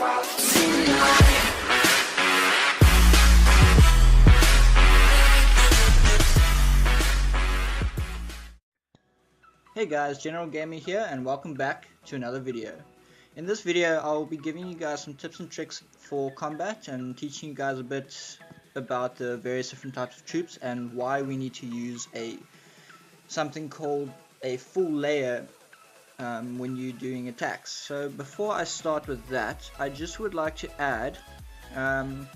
Hey guys, General Gamer here and welcome back to another video. In this video I'll be giving you guys some tips and tricks for combat and teaching you guys a bit about the various different types of troops and why we need to use something called a full layer when you're doing attacks. So before I start with that, I just would like to add,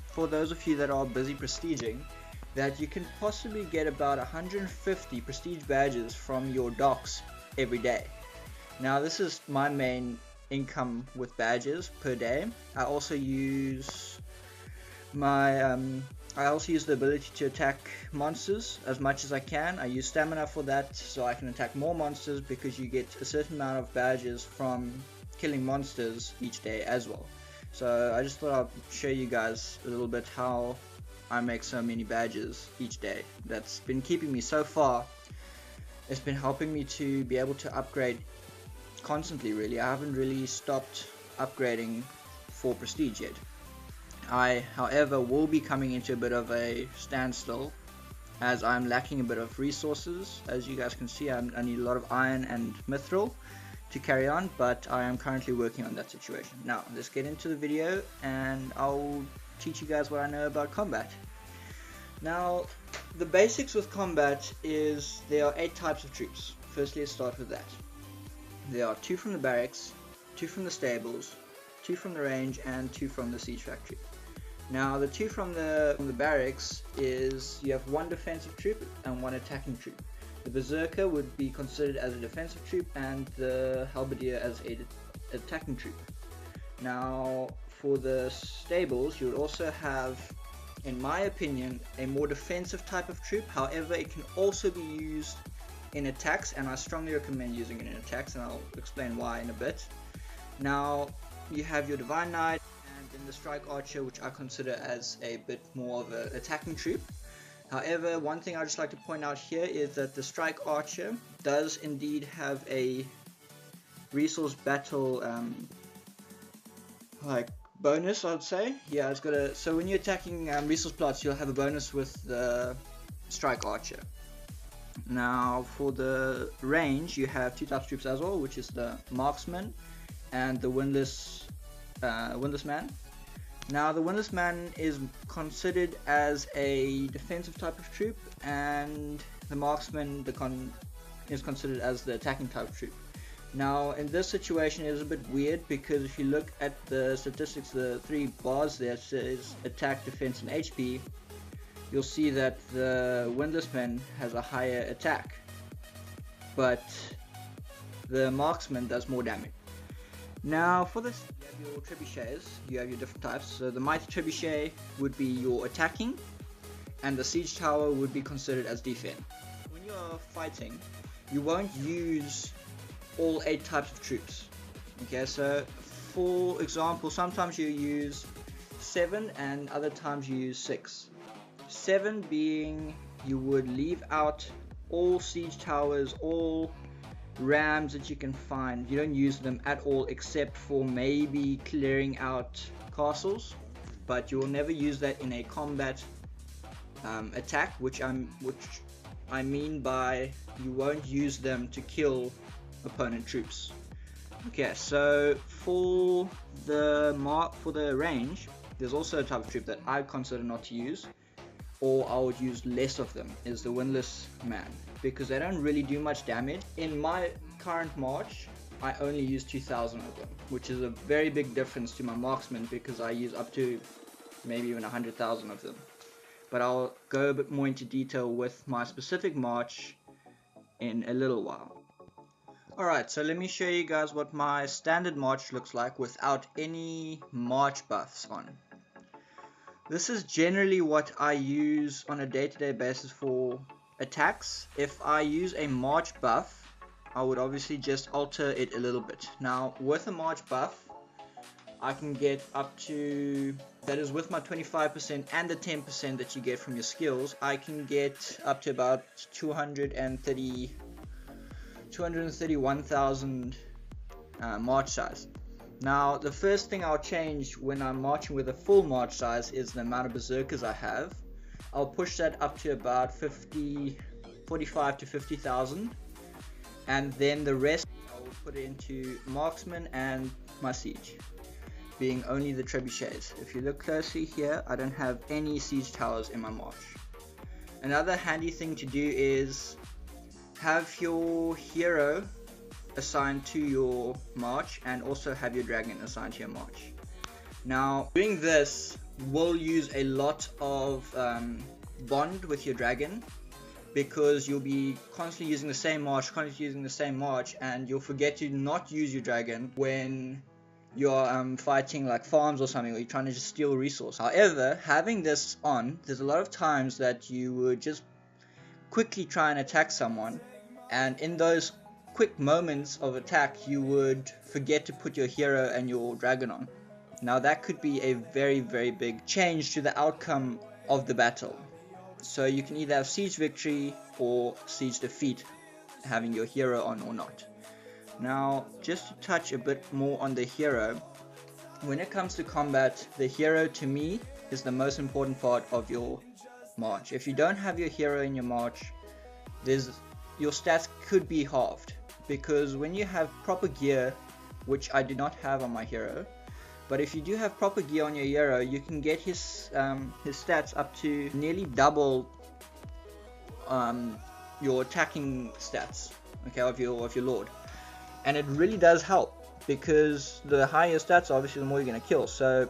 for those of you that are busy prestiging, that you can possibly get about 150 prestige badges from your docks every day. Now this is my main income with badges per day. I also use the ability to attack monsters as much as I can. I use stamina for that so I can attack more monsters, because you get a certain amount of badges from killing monsters each day as well. So I just thought I'd show you guys a little bit how I make so many badges each day. That's been keeping me so far. It's been helping me to be able to upgrade constantly, really. I haven't really stopped upgrading for prestige yet. I, however, will be coming into a bit of a standstill as I'm lacking a bit of resources. As you guys can see, I need a lot of iron and mithril to carry on, but I am currently working on that situation. Now let's get into the video and I'll teach you guys what I know about combat. Now the basics with combat is there are 8 types of troops. Firstly, let's start with that. There are 2 from the barracks, 2 from the stables, 2 from the range, and 2 from the siege factory. Now the 2 from the barracks is you have 1 defensive troop and 1 attacking troop. The berserker would be considered as a defensive troop and the halberdier as a attacking troop. Now for the stables, you would also have, in my opinion, a more defensive type of troop. However, it can also be used in attacks, and I strongly recommend using it in attacks, and I'll explain why in a bit. Now you have your divine knight and then the strike archer, which I consider as a bit more of an attacking troop. However, one thing I just like to point out here is that the strike archer does indeed have a resource battle bonus, I'd say. Yeah, it's got a, so when you're attacking resource plots, you'll have a bonus with the strike archer. Now for the range, you have 2 types of troops as well, which is the marksman and the windlass man. Now the windlass man is considered as a defensive type of troop, and the marksman is considered as the attacking type of troop. Now in this situation it is a bit weird, because if you look at the statistics, the 3 bars there says attack, defense and HP, you'll see that the windlass man has a higher attack, but the marksman does more damage. Now for this, you have your trebuchets, you have your different types. So the mighty trebuchet would be your attacking, and the siege tower would be considered as defense. When you're fighting, you won't use all 8 types of troops. Okay, so for example, sometimes you use 7 and other times you use 6. 7 being you would leave out all siege towers, all rams that you can find. You don't use them at all except for maybe clearing out castles, but you will never use that in a combat attack, which I mean by you won't use them to kill opponent troops. Okay, so for the range, there's also a type of troop that I consider not to use, or I would use less of them, is the windlass man, because they don't really do much damage. In my current march, I only use 2,000 of them, which is a very big difference to my marksman, because I use up to maybe even 100,000 of them. But I'll go a bit more into detail with my specific march in a little while. Alright, so let me show you guys what my standard march looks like without any march buffs on. This is generally what I use on a day-to-day basis for attacks. If I use a march buff, I would obviously just alter it a little bit. Now with a march buff, I can get up to, that is with my 25% and the 10% that you get from your skills, I can get up to about 231,000 march size. Now, the first thing I'll change when I'm marching with a full march size is the amount of berserkers I have. I'll push that up to about 45 to 50,000, and then the rest I will put into marksman and my siege, being only the trebuchets. If you look closely here, I don't have any siege towers in my march. Another handy thing to do is have your hero assigned to your march and also have your dragon assigned to your march. Now, doing this will use a lot of bond with your dragon, because you'll be constantly using the same march, and you'll forget to not use your dragon when you're fighting like farms or something, or you're trying to just steal a resource. However, having this on, there's a lot of times that you would just quickly try and attack someone, and in those quick moments of attack you would forget to put your hero and your dragon on. Now that could be a very, very big change to the outcome of the battle. So you can either have siege victory or siege defeat having your hero on or not. Now, just to touch a bit more on the hero, when it comes to combat, the hero to me is the most important part of your march. If you don't have your hero in your march, your stats could be halved, because when you have proper gear, which I do not have on my hero, but if you do have proper gear on your hero, you can get his stats up to nearly double your attacking stats, okay, of your lord. And it really does help, because the higher your stats, obviously the more you're going to kill. So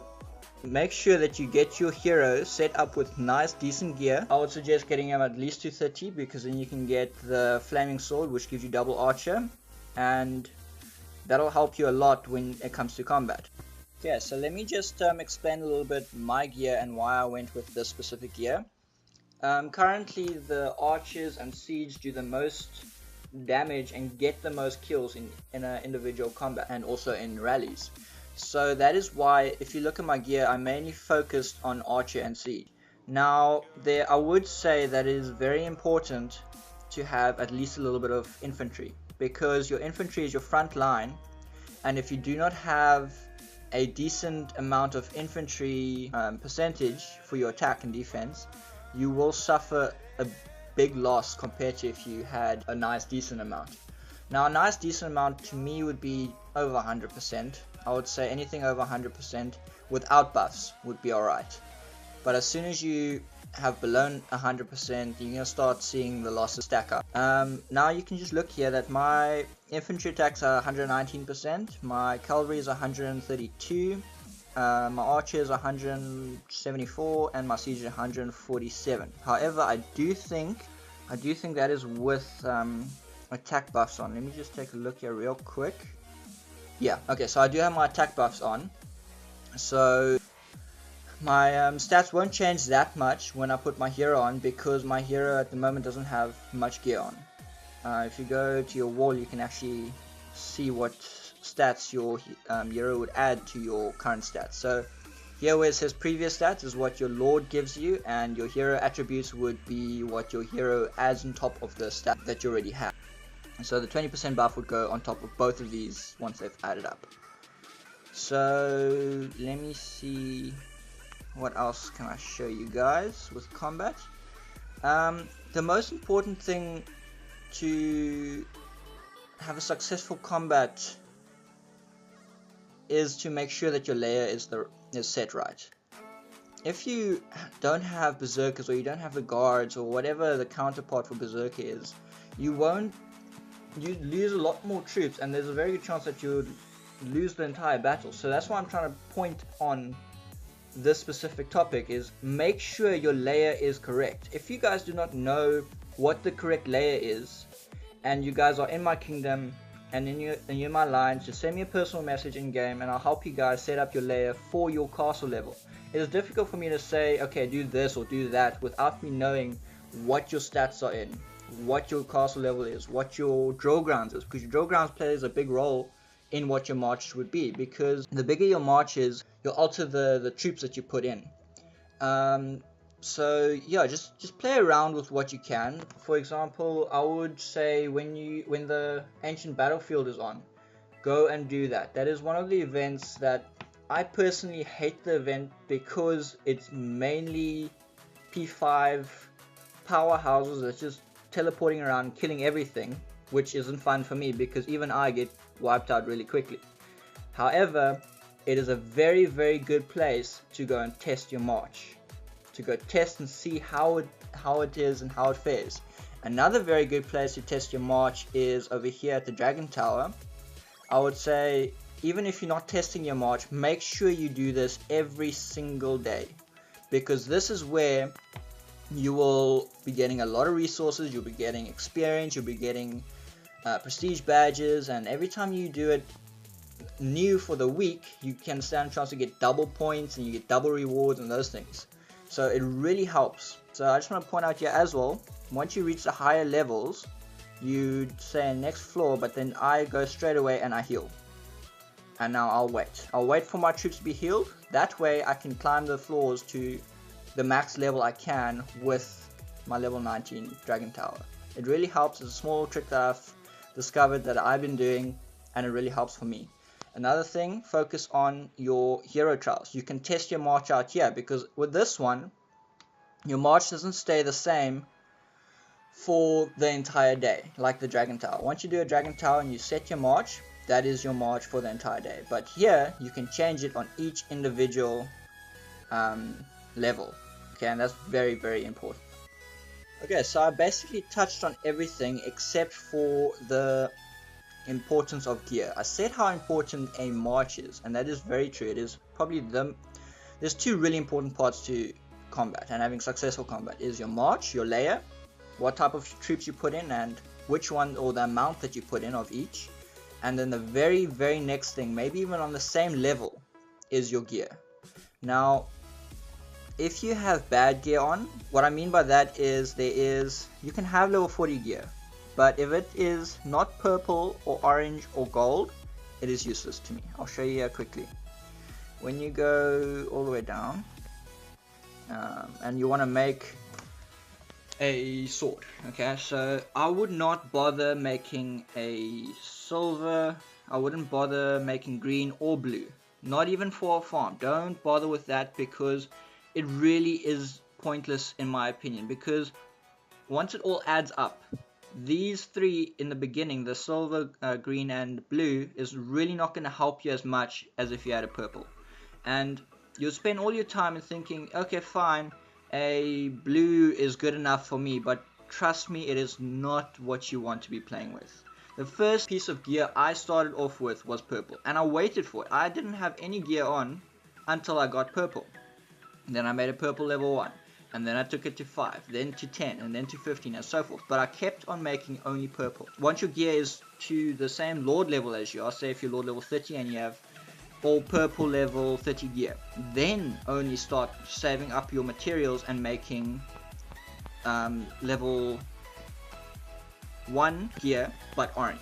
make sure that you get your hero set up with nice decent gear. I would suggest getting him at least to 30, because then you can get the flaming sword, which gives you double archer, and that'll help you a lot when it comes to combat. Yeah, so let me just explain a little bit my gear and why I went with this specific gear. Currently the archers and siege do the most damage and get the most kills in an individual combat, and also in rallies. So that is why, if you look at my gear, I mainly focused on archer and siege. Now, I would say that it is very important to have at least a little bit of infantry, because your infantry is your front line, and if you do not have a decent amount of infantry percentage for your attack and defense, you will suffer a big loss compared to if you had a nice decent amount. Now, a nice decent amount to me would be over 100%. I would say anything over 100% without buffs would be alright. But as soon as you have below 100%, you're going to start seeing the losses stack up. Now you can just look here that my infantry attacks are 119%, my cavalry is 132%, my archer is 174%, and my siege is 147%. However, I do think that is with attack buffs on. Let me just take a look here real quick. Yeah, okay, so I do have my attack buffs on. So my stats won't change that much when I put my hero on, because my hero at the moment doesn't have much gear on. If you go to your wall, you can actually see what stats your hero would add to your current stats. So here where it says previous stats is what your lord gives you, and your hero attributes would be what your hero adds on top of the stat that you already have. So the 20% buff would go on top of both of these once they've added up. So let me see, what else can I show you guys with combat? The most important thing to have a successful combat is to make sure that your layer is set right. If you don't have berserkers, or you don't have the guards, or whatever the counterpart for berserker is, you lose a lot more troops, and there's a very good chance that you would lose the entire battle. So that's why I'm trying to point on this specific topic, is make sure your layer is correct. If you guys do not know what the correct layer is, and you guys are in my kingdom and in my lines, just send me a personal message in game and I'll help you guys set up your layer for your castle level. It is difficult for me to say, okay, do this or do that, without me knowing what your stats are in, what your castle level is, what your drill grounds is, because your drill grounds plays a big role in what your march would be, because the bigger your march is, you'll alter the troops that you put in. So yeah, just play around with what you can. For example, I would say when the ancient battlefield is on, go and do that. That is one of the events that I personally hate the event because it's mainly P5 powerhouses that's just teleporting around killing everything, which isn't fun for me because even I get wiped out really quickly. However, it is a very, very good place to go and test your march, to go test and see how it is and how it fares. Another very good place to test your march is over here at the Dragon Tower. I would say, even if you're not testing your march, make sure you do this every single day, because this is where you will be getting a lot of resources, you'll be getting experience, you'll be getting prestige badges, and every time you do it new for the week, you can stand a chance to get double points and you get double rewards and those things. So it really helps. So I just want to point out here as well, once you reach the higher levels, you say next floor, but then I go straight away and I heal. And now I'll wait for my troops to be healed. That way I can climb the floors to the max level I can with my level 19 Dragon Tower. It really helps. It's a small trick that I've discovered that I've been doing, and it really helps for me. Another thing, focus on your hero trials. You can test your march out here, because with this one, your march doesn't stay the same for the entire day, like the Dragon Tower. Once you do a Dragon Tower and you set your march, that is your march for the entire day. But here, you can change it on each individual level. Okay, and that's very, very important. Okay, so I basically touched on everything except for the importance of gear. I said how important a march is, and that is very true. It is probably there's two really important parts to combat and having successful combat. Is your march, your layer, what type of troops you put in and which one, or the amount that you put in of each, and then the very, very next thing, maybe even on the same level, is your gear. Now, if you have bad gear on, what I mean by that is you can have level 40 gear, but if it is not purple or orange or gold, it is useless to me. I'll show you here quickly. When you go all the way down, and you want to make a sword, okay, so I would not bother making a silver, I wouldn't bother making green or blue, not even for a farm. Don't bother with that, because it really is pointless in my opinion, because once it all adds up, these three in the beginning, the silver, green and blue, is really not going to help you as much as if you had a purple. And you'll spend all your time in thinking, okay, fine, a blue is good enough for me, but trust me, it is not what you want to be playing with. The first piece of gear I started off with was purple, and I waited for it. I didn't have any gear on until I got purple. Then I made a purple level 1, and then I took it to 5, then to 10, and then to 15, and so forth. But I kept on making only purple. Once your gear is to the same Lord level as you are, say if you're Lord level 30 and you have all purple level 30 gear, then only start saving up your materials and making level 1 gear, but orange.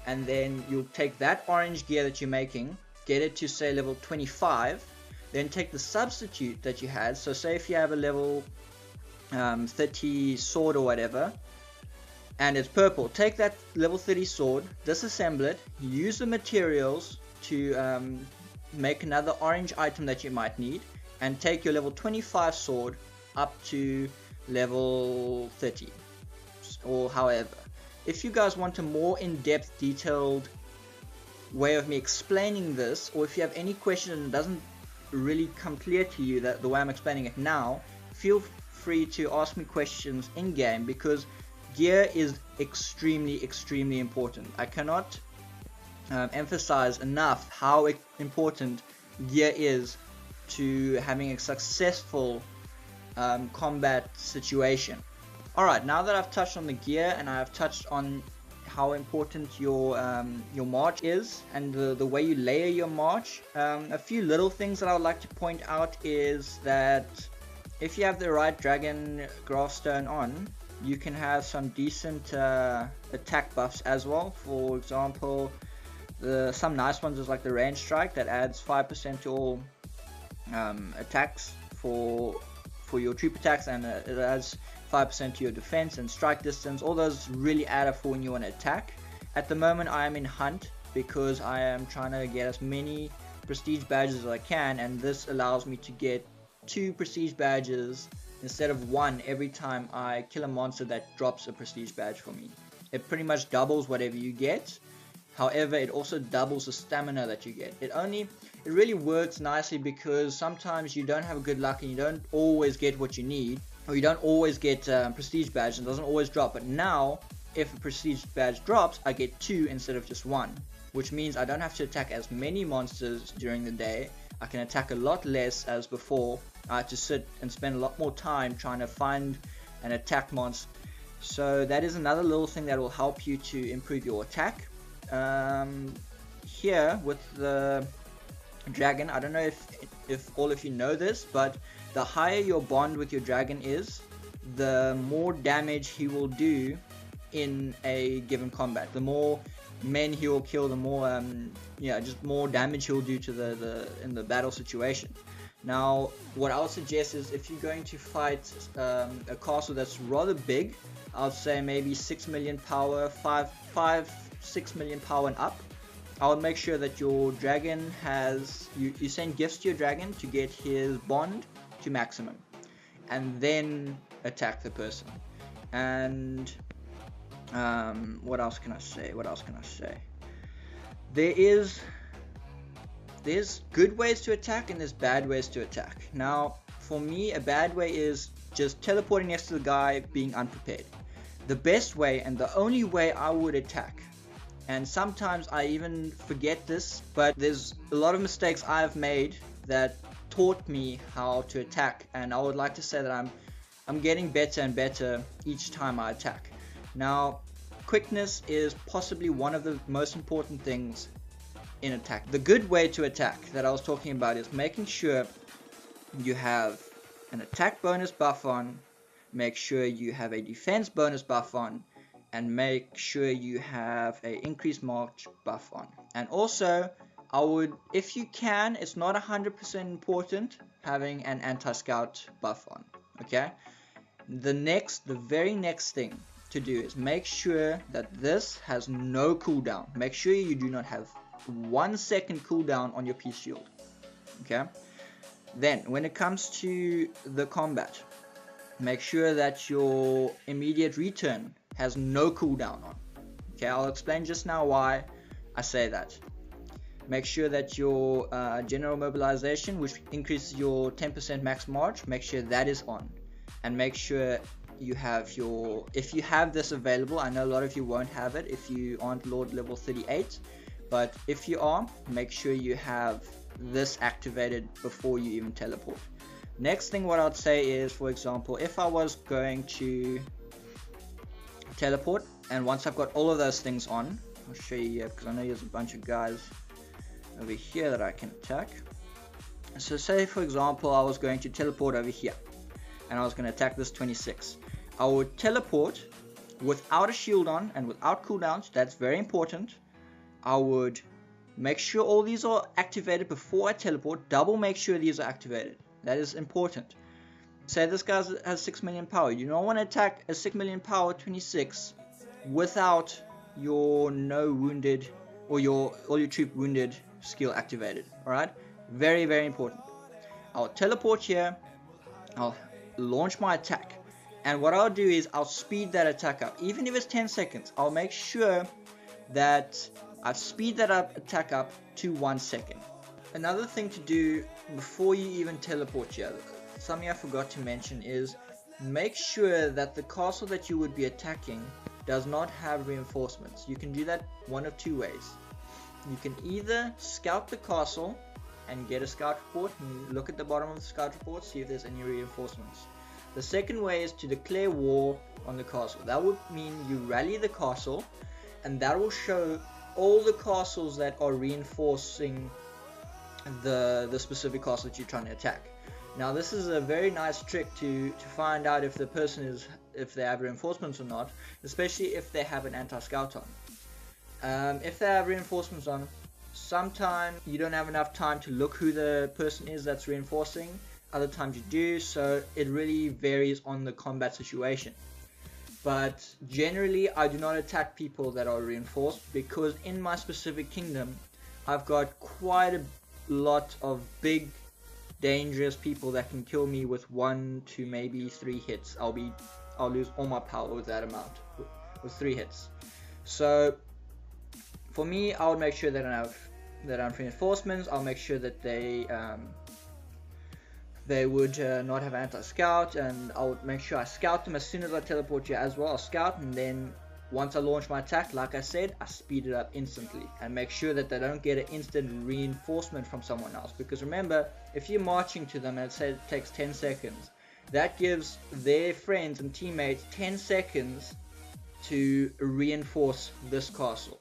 And then you'll take that orange gear that you're making, get it to say level 25, then take the substitute that you had. So say if you have a level 30 sword or whatever, and it's purple, take that level 30 sword, disassemble it, use the materials to make another orange item that you might need, and take your level 25 sword up to level 30, or however. If you guys want a more in-depth, detailed way of me explaining this, or if you have any question and it doesn't really come clear to you that the way I'm explaining it now, feel free to ask me questions in game, because gear is extremely, extremely important. I cannot emphasize enough how important gear is to having a successful combat situation. Alright, now that I've touched on the gear and I've touched on how important your march is and the way you layer your march, a few little things that I would like to point out is that if you have the right dragon graphstone on, you can have some decent attack buffs as well. For example, some nice ones is like the range strike that adds 5% to all attacks for your troop attacks, and it adds 5% to your defense and strike distance. All those really add up for when you want to attack. At the moment I am in hunt, because I am trying to get as many prestige badges as I can, and this allows me to get 2 prestige badges instead of 1 every time I kill a monster that drops a prestige badge for me. It pretty much doubles whatever you get. However, it also doubles the stamina that you get. It really works nicely because sometimes you don't have good luck and you don't always get what you need, or you don't always get prestige badge and it doesn't always drop. But now, if a prestige badge drops, I get 2 instead of just 1, which means I don't have to attack as many monsters during the day. I can attack a lot less as before. I had to sit and spend a lot more time trying to find and attack monsters. So that is another little thing that will help you to improve your attack. Here with the dragon, I don't know if all of you know this, but the higher your bond with your dragon is, the more damage he will do in a given combat. The more men he will kill, the more just more damage he'll do to in the battle situation. Now, what I'll suggest is if you're going to fight a castle that's rather big, I'll say maybe 6 million power, 6 million power and up. I would make sure that your dragon has, you send gifts to your dragon to get his bond to maximum, and then attack the person. And what else can I say? There's good ways to attack and there's bad ways to attack. Now, for me, a bad way is just teleporting next to the guy, being unprepared. The best way and the only way I would attack, and sometimes I even forget this, but there's a lot of mistakes I've made that taught me how to attack, and I would like to say that I'm getting better and better each time I attack. Now, quickness is possibly one of the most important things in attack. The good way to attack that I was talking about is making sure you have an attack bonus buff on, make sure you have a defense bonus buff on, and make sure you have a increased march buff on. And also, I would, if you can, it's not 100% important, having an anti-scout buff on. Okay? The very next thing to do is make sure that this has no cooldown. Make sure you do not have 1 second cooldown on your peace shield. Okay? Then, when it comes to the combat, make sure that your immediate return has no cooldown on. Okay, I'll explain just now why I say that. Make sure that your general mobilization, which increases your 10% max march, make sure that is on. And make sure you have if you have this available, I know a lot of you won't have it if you aren't Lord level 38, but if you are, make sure you have this activated before you even teleport. Next thing what I'd say is, for example, if I was going to teleport, and once I've got all of those things on, I'll show you here because I know there's a bunch of guys over here that I can attack. So say for example I was going to teleport over here and I was going to attack this 26. I would teleport without a shield on and without cooldowns. That's very important. I would make sure all these are activated before I teleport. Double make sure these are activated. That is important. Say this guy has 6 million power. You don't want to attack a 6 million power 26 without your no wounded or all your troop wounded skill activated. Alright? Very, very important. I'll teleport here. I'll launch my attack. And what I'll do is I'll speed that attack up. Even if it's 10 seconds, I'll make sure that I've speed that attack up to 1 second. Another thing to do before you even teleport here, something I forgot to mention, is make sure that the castle that you would be attacking does not have reinforcements. You can do that one of two ways. You can either scout the castle and get a scout report and look at the bottom of the scout report, see if there's any reinforcements. The second way is to declare war on the castle. That would mean you rally the castle, and that will show all the castles that are reinforcing the specific castle that you're trying to attack. Now this is a very nice trick to find out if the person if they have reinforcements or not, especially if they have an anti-scout on. If they have reinforcements on, sometimes you don't have enough time to look who the person is that's reinforcing, other times you do, so it really varies on the combat situation. But generally I do not attack people that are reinforced, because in my specific kingdom I've got quite a lot of big dangerous people that can kill me with 1 to maybe 3 hits. I'll lose all my power with that amount, with 3 hits. So for me, I would make sure that I have reinforcements. I'll make sure that they would not have anti-scout, and I would make sure I scout them as soon as I teleport here as well. I'll scout, and then once I launch my attack, like I said, I speed it up instantly and make sure that they don't get an instant reinforcement from someone else. Because remember, if you're marching to them and it takes 10 seconds, that gives their friends and teammates 10 seconds to reinforce this castle.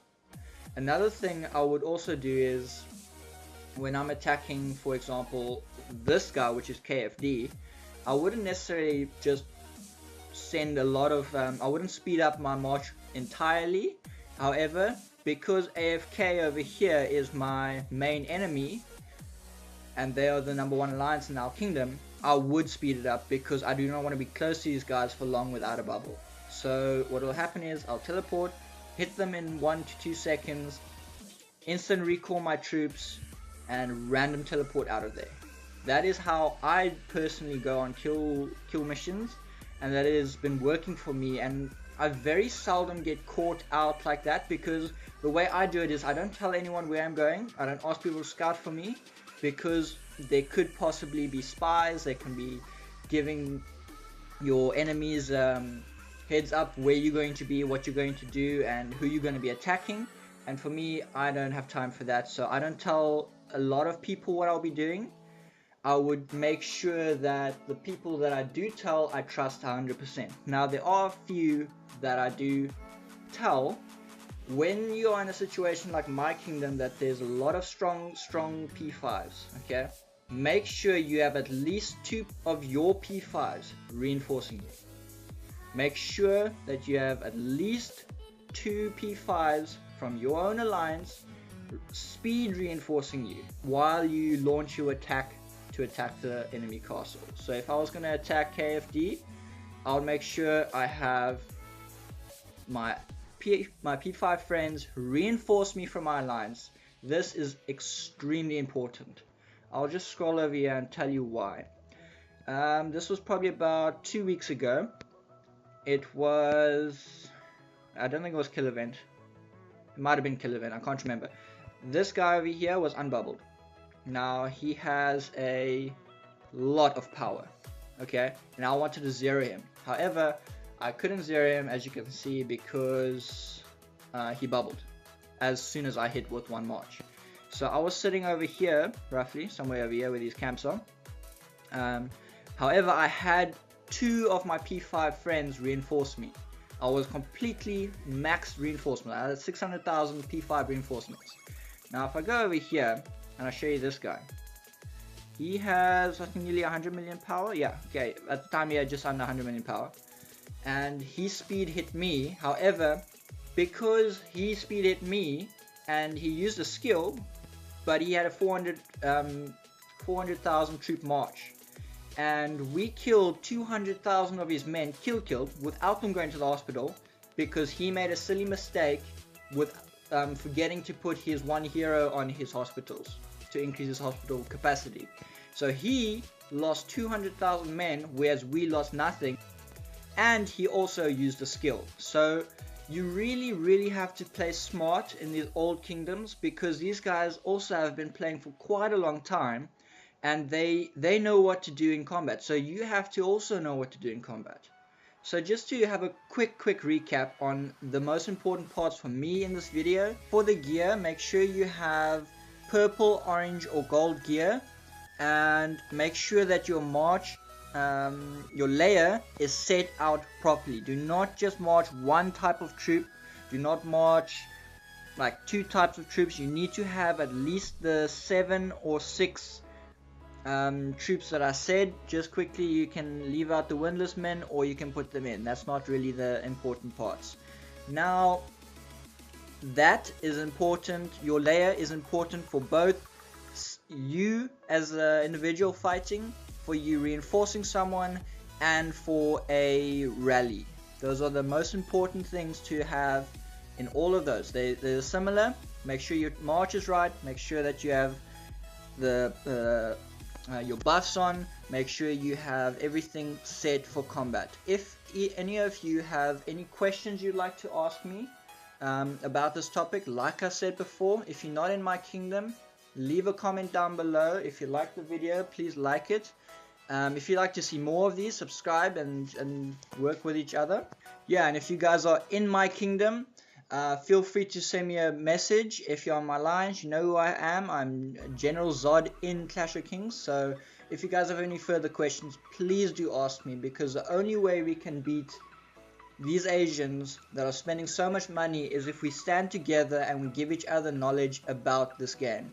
Another thing I would also do is, when I'm attacking, for example, this guy, which is KFD, I wouldn't necessarily just send a lot of I wouldn't speed up my march entirely. However, because AFK over here is my main enemy and they are the #1 alliance in our kingdom, I would speed it up because I do not want to be close to these guys for long without a bubble. So what will happen is I'll teleport, hit them in 1 to 2 seconds, instant recall my troops, and random teleport out of there. That is how I personally go on kill missions, and that has been working for me, and I very seldom get caught out like that, because the way I do it is I don't tell anyone where I'm going. I don't ask people to scout for me, because there could possibly be spies. They can be giving your enemies heads up where you're going to be, what you're going to do, and who you're going to be attacking. And for me, I don't have time for that, so I don't tell a lot of people what I'll be doing. I would make sure that the people that I do tell, I trust 100%. Now, there are a few that I do tell. When you are in a situation like my kingdom that there's a lot of strong P5s, okay, make sure you have at least 2 of your P5s reinforcing you. Make sure that you have at least 2 P5s from your own alliance speed reinforcing you while you launch your attack to attack the enemy castle. So if I was going to attack KFD, I would make sure I have my P5 friends reinforce me from my alliance. This is extremely important. I'll just scroll over here and tell you why. This was probably about 2 weeks ago. It was, I don't think it was Kill Event. It might have been Kill Event, I can't remember. This guy over here was unbubbled. Now he has a lot of power, okay, and I wanted to zero him. However, I couldn't zero him, as you can see, because he bubbled as soon as I hit with 1 march. So I was sitting over here, roughly somewhere over here where these camps are. However, I had 2 of my P5 friends reinforce me. I was completely maxed reinforcement. I had 600,000 P5 reinforcements. Now if I go over here and I show you this guy, he has, I think, nearly 100 million power. Yeah, okay, at the time he had just under 100 million power, and he speed hit me. However, because he speed hit me and he used a skill, but he had a 400,000 troop march, and we killed 200,000 of his men, killed without them going to the hospital, because he made a silly mistake with forgetting to put his 1 hero on his hospitals to increase his hospital capacity. So he lost 200,000 men, whereas we lost nothing, and he also used a skill. So you really have to play smart in these old kingdoms, because these guys also have been playing for quite a long time, and they know what to do in combat. So you have to also know what to do in combat. So just to have a quick recap on the most important parts for me in this video. For the gear, make sure you have purple, orange or gold gear, and make sure that your march, your layer is set out properly. Do not just march one type of troop. Do not march like 2 types of troops. You need to have at least the 7 or 6 troops that I said. Just quickly, you can leave out the windless men or you can put them in. That's not really the important parts. Now, that is important. Your layer is important for both you as an individual fighting, for you reinforcing someone, and for a rally. Those are the most important things to have in all of those. They're similar. Make sure your march is right. Make sure that you have your buffs on. Make sure you have everything set for combat. If any of you have any questions you'd like to ask me about this topic, like I said before, if you're not in my kingdom, leave a comment down below. If you like the video, please like it. If you'd like to see more of these, subscribe and work with each other. Yeah, and if you guys are in my kingdom, feel free to send me a message. If you're on my lines, you know who I am. I'm General Zod in Clash of Kings. So if you guys have any further questions, please do ask me, because the only way we can beat these Asians that are spending so much money is if we stand together and we give each other knowledge about this game.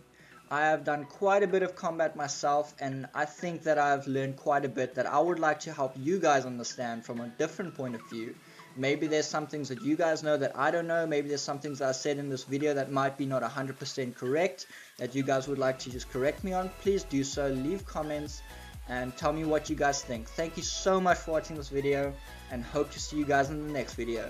I have done quite a bit of combat myself, and I think that I've learned quite a bit that I would like to help you guys understand from a different point of view. Maybe there's some things that you guys know that I don't know. Maybe there's some things that I said in this video that might be not 100% correct, that you guys would like to just correct me on. Please do so. Leave comments and tell me what you guys think. Thank you so much for watching this video, and hope to see you guys in the next video.